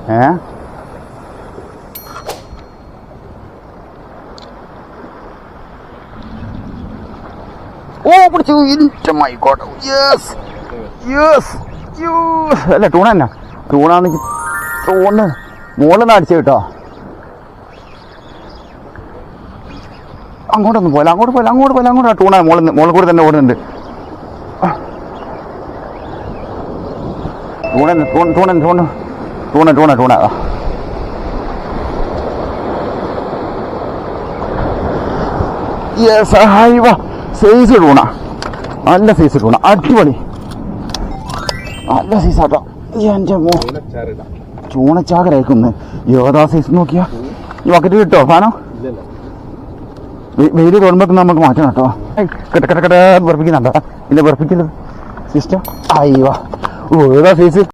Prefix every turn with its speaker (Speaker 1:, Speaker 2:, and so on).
Speaker 1: ഓ പിടിച്ചു എൻ്റെ മൈക്കോട്ടെ. Yes yes use. അല്ല ടൂണ തന്നെ, ടൂണാണെങ്കിൽ ടൂണ് മുകളിൽ നിന്ന് അടിച്ചു കേട്ടോ. അങ്ങോട്ടൊന്നും പോലെ അങ്ങോട്ട് ടൂണ മുകളിൽ കൂടെ തന്നെ ഓടുന്നുണ്ട്. ടൂണ യെസ് ഹൈവ സൈസ് ടൂണ, നല്ല സൈസ് ടൂണ, അടിപൊളി നല്ല സൈസാട്ടോ. എൻ്റെ ചൂണച്ചാകരായിക്കൊന്ന് ഏതാ സൈസ് നോക്കിയാ. ഈ ബക്കറ്റ് കിട്ടോ സാധനം? വെയിൽ തോന്നുമ്പോൾ നമുക്ക് മാറ്റണം കേട്ടോ. കെട്ട വെറുപ്പിക്കുന്നുണ്ടോ ഇതിന്റെ വെറുപ്പിക്കല് സിസ്റ്റം? അയ്യോ ഏതാ സൈസ്?